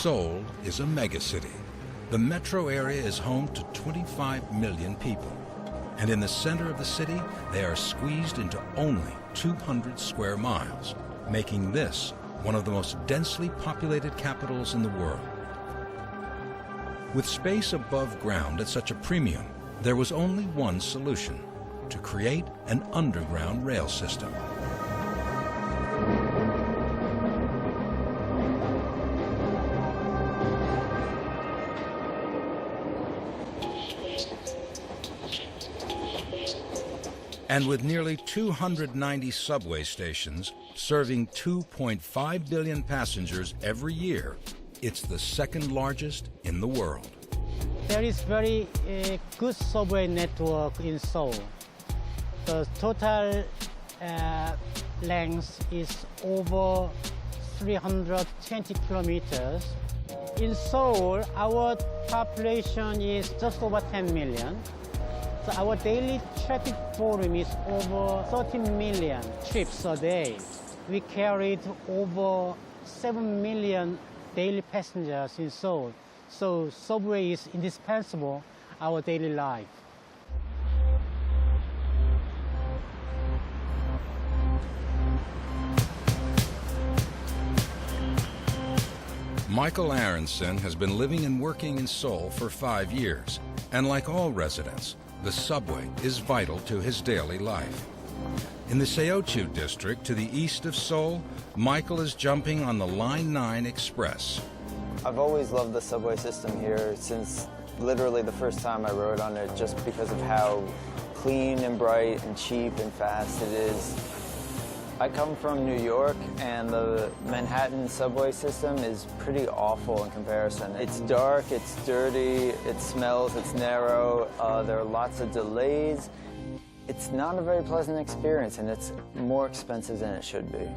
Seoul is a megacity. The metro area is home to 25 million people. And in the center of the city, they are squeezed into only 200 square miles, making this one of the most densely populated capitals in the world. With space above ground at such a premium, there was only one solution: to create an underground rail system. And with nearly 290 subway stations serving 2.5 billion passengers every year, it's the second largest in the world. There is very good subway network in Seoul. The total length is over 320 kilometers. In Seoul, our population is just over 10 million. So our daily traffic volume is over 13 million trips a day. We carried over 7 million daily passengers in Seoul. So subway is indispensable in our daily life. Michael Aronson has been living and working in Seoul for 5 years. And like all residents, the subway is vital to his daily life. In the Seoul district to the east of Seoul, Michael is jumping on the Line 9 Express. I've always loved the subway system here since literally the first time I rode on it, just because of how clean and bright and cheap and fast it is. I come from New York, and the Manhattan subway system is pretty awful in comparison. It's dark, it's dirty, it smells, it's narrow, there are lots of delays. It's not a very pleasant experience, and it's more expensive than it should be.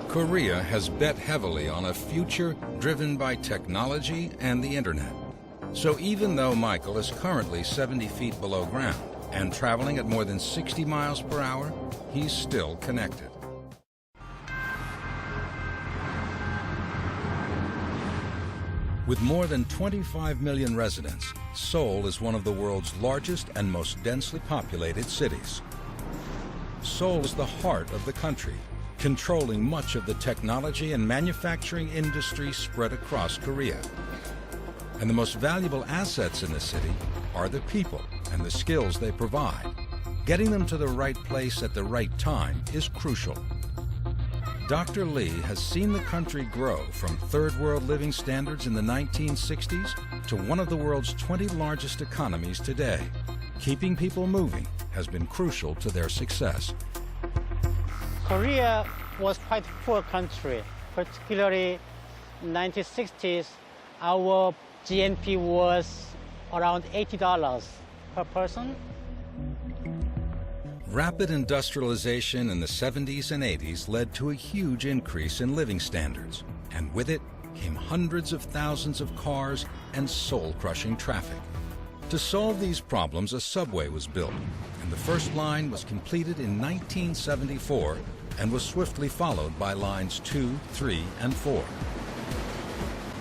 Korea has bet heavily on a future driven by technology and the internet. So even though Michael is currently 70 feet below ground and traveling at more than 60 miles per hour, he's still connected. With more than 25 million residents, Seoul is one of the world's largest and most densely populated cities. Seoul is the heart of the country, controlling much of the technology and manufacturing industry spread across Korea. And the most valuable assets in the city are the people and the skills they provide. Getting them to the right place at the right time is crucial. Dr. Lee has seen the country grow from third world living standards in the 1960s to one of the world's 20 largest economies today. Keeping people moving has been crucial to their success. Korea was quite a poor country, particularly in the 1960s. Our GNP was around $80 per person. Rapid industrialization in the 70s and 80s led to a huge increase in living standards, and with it came hundreds of thousands of cars and soul-crushing traffic. To solve these problems, a subway was built, and the first line was completed in 1974 and was swiftly followed by lines 2, 3, and 4.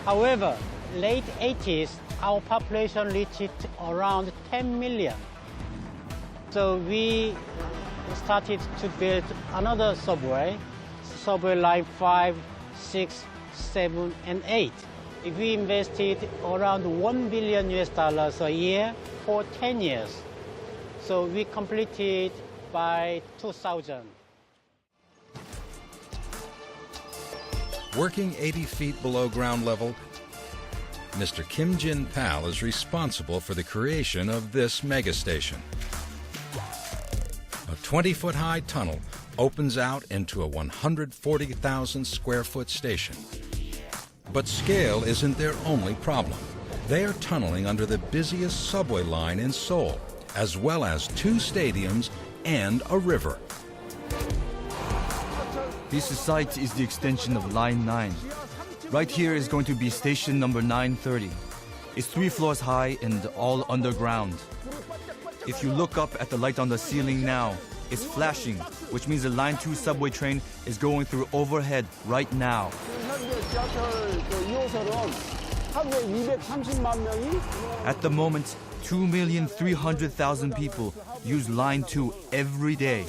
However, late 80s, our population reached around 10 million. So we started to build another subway line 5, 6, 7, and 8. We invested around $1 billion a year for 10 years. So we completed by 2000. Working 80 feet below ground level, Mr. Kim Jin Pal is responsible for the creation of this megastation. A 20-foot-high tunnel opens out into a 140,000 square foot station. But scale isn't their only problem. They are tunneling under the busiest subway line in Seoul, as well as 2 stadiums and a river. This site is the extension of Line 9. Right here is going to be station number 930. It's 3 floors high and all underground. If you look up at the light on the ceiling now, it's flashing, which means the Line 2 subway train is going through overhead right now. At the moment, 2,300,000 people use Line 2 every day.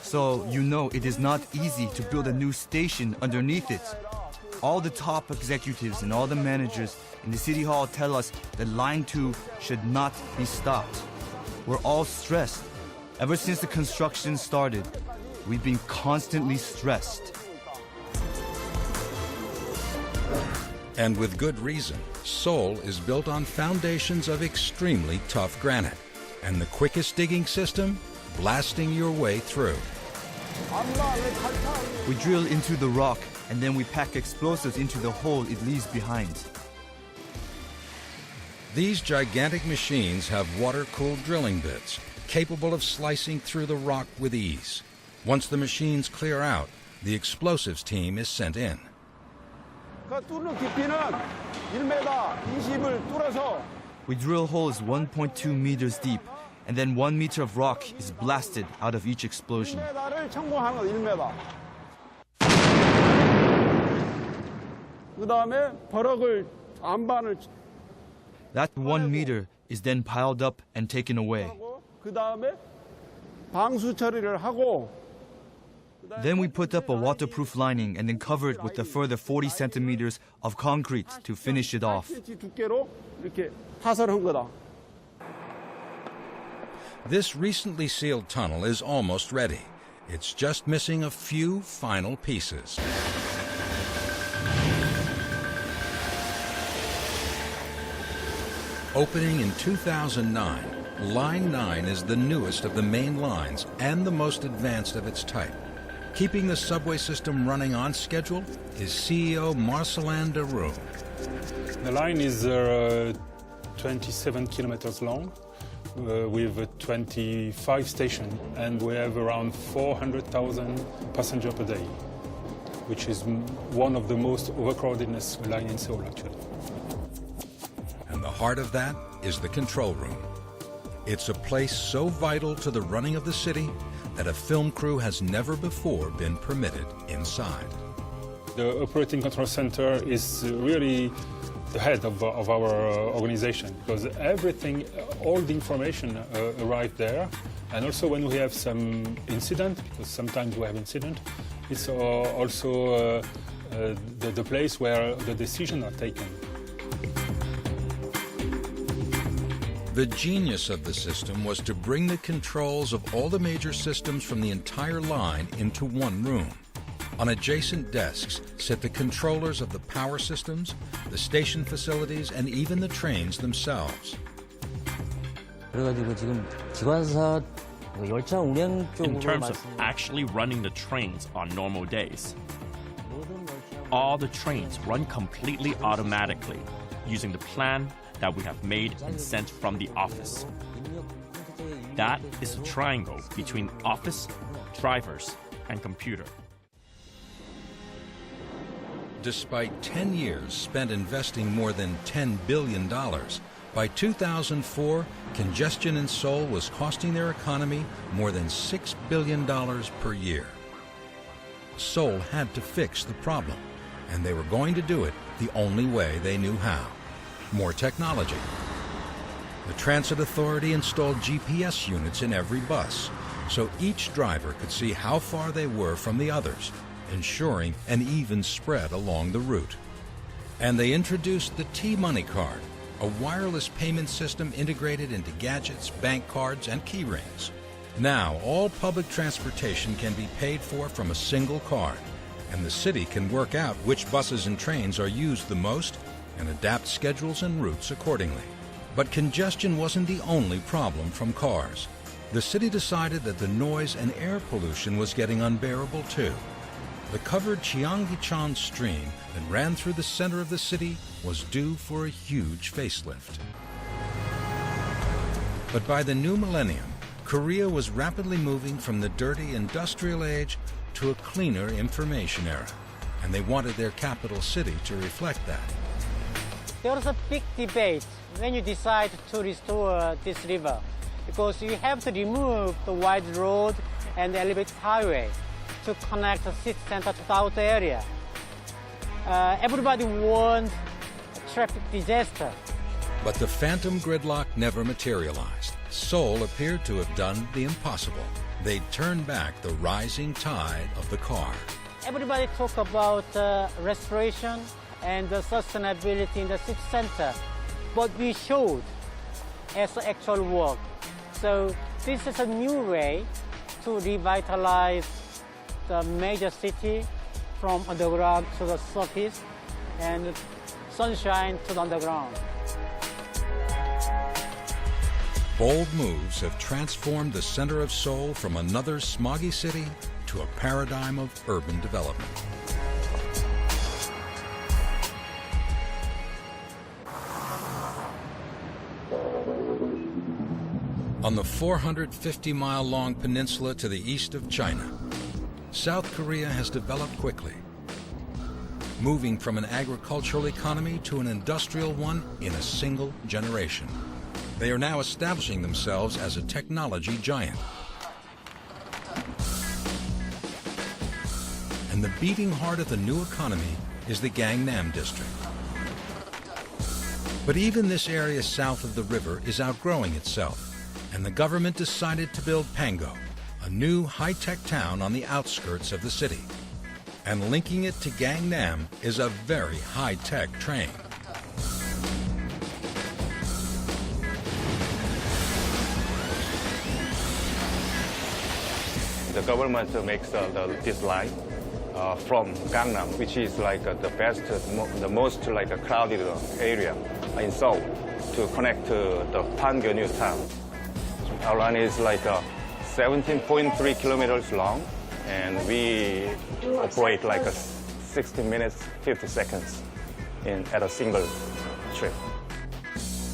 So you know it is not easy to build a new station underneath it. All the top executives and all the managers in the City Hall tell us that Line 2 should not be stopped. We're all stressed. Ever since the construction started, we've been constantly stressed. And with good reason. Seoul is built on foundations of extremely tough granite. And the quickest digging system, blasting your way through. We drill into the rock and then we pack explosives into the hole it leaves behind. These gigantic machines have water-cooled drilling bits, capable of slicing through the rock with ease. Once the machines clear out, the explosives team is sent in. We drill holes 1.2 meters deep, and then 1 meter of rock is blasted out of each explosion. That 1 meter is then piled up and taken away. Then we put up a waterproof lining and then cover it with a further 40 centimeters of concrete to finish it off. This recently sealed tunnel is almost ready. It's just missing a few final pieces. Opening in 2009, Line 9 is the newest of the main lines and the most advanced of its type. Keeping the subway system running on schedule is CEO Marcelin Deroux. The line is 27 kilometers long with 25 stations, and we have around 400,000 passengers per day, which is one of the most overcrowdedness line in Seoul, actually. And the heart of that is the control room. It's a place so vital to the running of the city that a film crew has never before been permitted inside. The operating control center is really the head of our organization, because everything, all the information arrive there. And also when we have some incident, because sometimes we have incident, it's also the place where the decisions are taken. The genius of the system was to bring the controls of all the major systems from the entire line into one room. On adjacent desks sit the controllers of the power systems, the station facilities, and even the trains themselves. 그래가지고 지금 기관사 열차 운행 쪽으로 In terms of actually running the trains on normal days, all the trains run completely automatically using the plan that we have made and sent from the office. That is a triangle between office, drivers, and computer. Despite 10 years spent investing more than $10 billion, by 2004, congestion in Seoul was costing their economy more than $6 billion per year. Seoul had to fix the problem, and they were going to do it the only way they knew how. More technology. The Transit Authority installed GPS units in every bus, so each driver could see how far they were from the others, ensuring an even spread along the route. And they introduced the T-Money card, a wireless payment system integrated into gadgets, bank cards, and key rings. Now, all public transportation can be paid for from a single card, and the city can work out which buses and trains are used the most and adapt schedules and routes accordingly. But congestion wasn't the only problem from cars. The city decided that the noise and air pollution was getting unbearable too. The covered Cheonggyecheon stream that ran through the center of the city was due for a huge facelift. But by the new millennium, Korea was rapidly moving from the dirty industrial age to a cleaner information era, and they wanted their capital city to reflect that. There was a big debate when you decide to restore this river, because you have to remove the wide road and the elevated highway to connect the city center to the outer area. everybody wants a traffic disaster. But the phantom gridlock never materialized. Seoul appeared to have done the impossible. They turned back the rising tide of the car. Everybody talk about restoration and sustainability in the city center, but we showed as actual work. So this is a new way to revitalize the major city from underground to the surface and sunshine to the underground. Bold moves have transformed the center of Seoul from another smoggy city to a paradigm of urban development. On the 450-mile-long peninsula to the east of China, South Korea has developed quickly, moving from an agricultural economy to an industrial one in a single generation. They are now establishing themselves as a technology giant. And the beating heart of the new economy is the Gangnam district. But even this area south of the river is outgrowing itself, and the government decided to build Pango, a new high-tech town on the outskirts of the city. And linking it to Gangnam is a very high-tech train. The government makes this line from Gangnam, which is like the best, the most like a crowded area in Seoul, to connect to the Pango new town. Our line is like 17.3 kilometers long, and we operate like 60 minutes, 50 seconds at a single trip.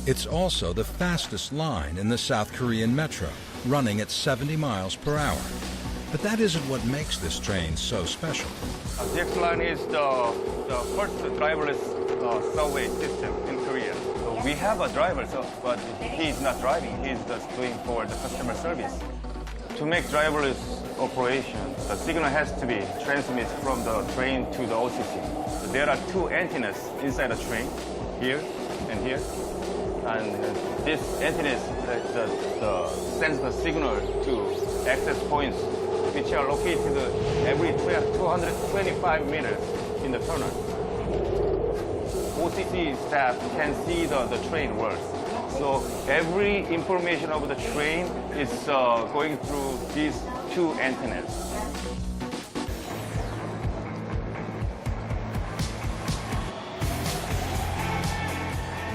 It's also the fastest line in the South Korean metro, running at 70 miles per hour. But that isn't what makes this train so special. The X line is the first driverless subway system in Korea. So we have a driver, but he's not driving. He's just doing for the customer service. To make driverless operation, the signal has to be transmitted from the train to the OCC. So there are two antennas inside the train, here and here. And this antennas sends the signal to access points, which are located every 225 meters in the tunnel. OCC staff can see the train works. So every information of the train is going through these two antennas.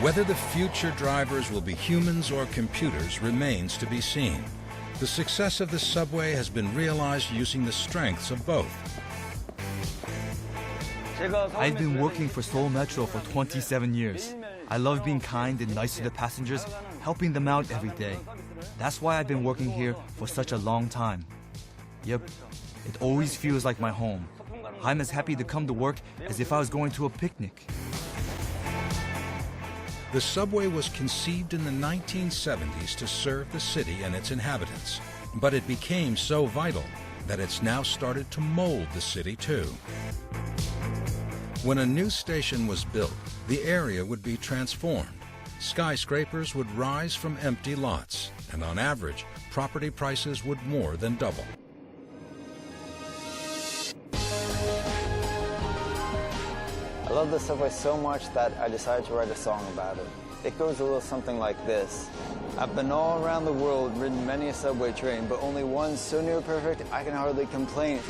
Whether the future drivers will be humans or computers remains to be seen. The success of the subway has been realized using the strengths of both. I've been working for Seoul Metro for 27 years. I love being kind and nice to the passengers, helping them out every day. That's why I've been working here for such a long time. Yep, it always feels like my home. I'm as happy to come to work as if I was going to a picnic. The subway was conceived in the 1970s to serve the city and its inhabitants, but it became so vital that it's now started to mold the city too. When a new station was built, the area would be transformed. Skyscrapers would rise from empty lots, and on average, property prices would more than double. I love the subway so much that I decided to write a song about it. It goes a little something like this. I've been all around the world, ridden many a subway train, but only one so near perfect I can hardly complain.